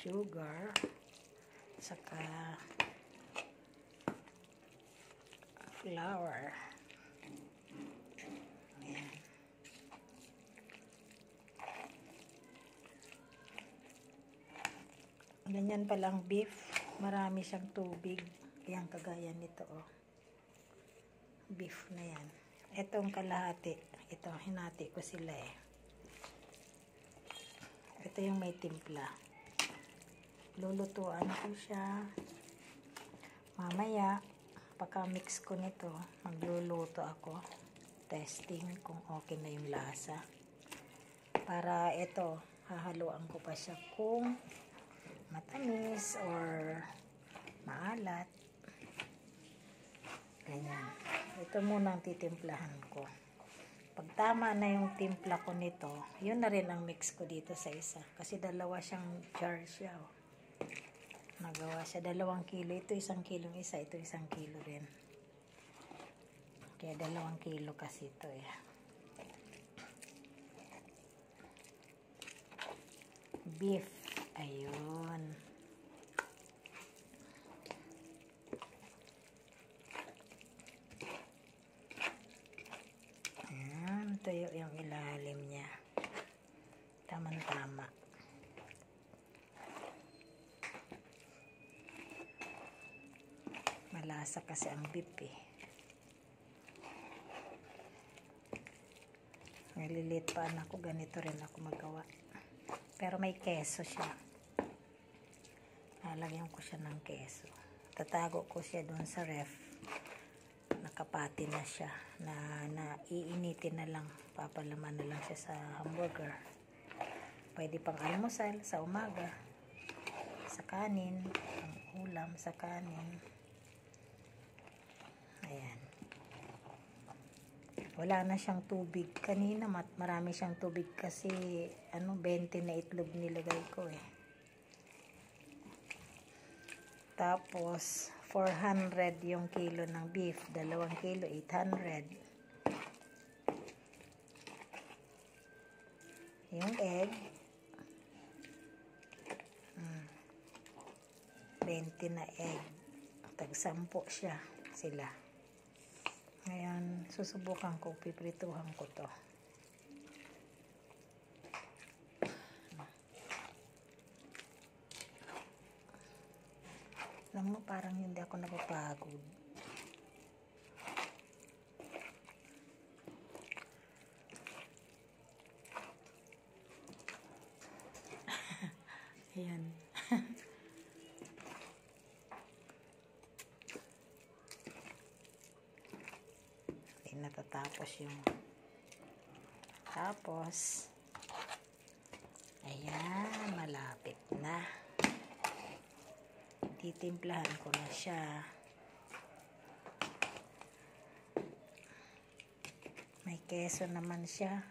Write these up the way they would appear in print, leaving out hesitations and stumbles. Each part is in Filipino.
sugar, saka flour. Ayan. Ganyan palang beef. Marami siyang tubig. Ayan, kagaya nito, oh. Beef na yan. Itong kalahati. Ito, hinati ko sila eh. Ito yung may timpla. Lulutuan ko siya. Mamaya, pagka-mix ko nito, magluluto ako. Testing kung okay na yung lasa. Para ito, hahaluan ko pa siya kung matamis or maalat. Ganyan. Ito muna ang titimplahan ko. Pag tama na yung timpla ko nito, yun na rin ang mix ko dito sa isa. Kasi dalawa siyang jar siya. Oh. Nagawa siya 2 kilo. Ito 1 kilong isa. Ito 1 kilo rin. Kaya 2 kilo kasi ito eh. Beef. Ayun. Ayan. Tuyo yung ilalim niya. Tama-tama. Malasa kasi ang beef eh. Nalilit pa ako. Ganito rin ako magawa. Pero may keso siya. Lalagyan ko siya ng keso. Tatago ko siya doon sa ref. Nakapati na siya. Na iinitin na lang. Papalaman na lang siya sa hamburger. Pwede pang almusal sa umaga. Sa kanin. Ang ulam sa kanin. Ayan. Wala na siyang tubig. Kanina marami siyang tubig kasi 20 na itlog nilagay ko eh. Tapos 400 yung kilo ng beef. 2 kilo, 800. Yung egg 20 na egg. Tag-10 siya sila. Ngayon, susubukan ko, piprituhan ko to. Alam mo, parang hindi ako napapagod. Ayan. Natatapos yung tapos ayan, malapit na. Titimplahan ko na siya. May keso naman siya.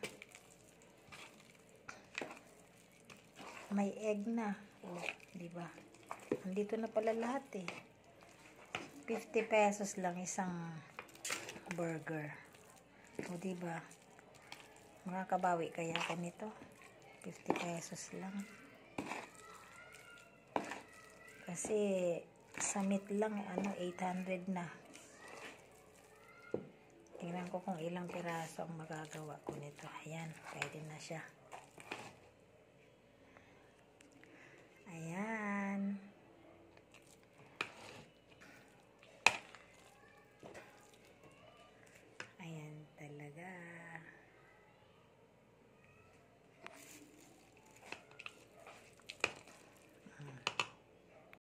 May egg na. Oh, diba? Andito na pala lahat eh. 50 pesos lang isang burger. O diba? Makakabawi kaya ka nito? 50 pesos lang. Kasi sa meat lang 800 na. Tingnan ko kung ilang piraso ang magagawa ko nito. Ayan, pwede na siya.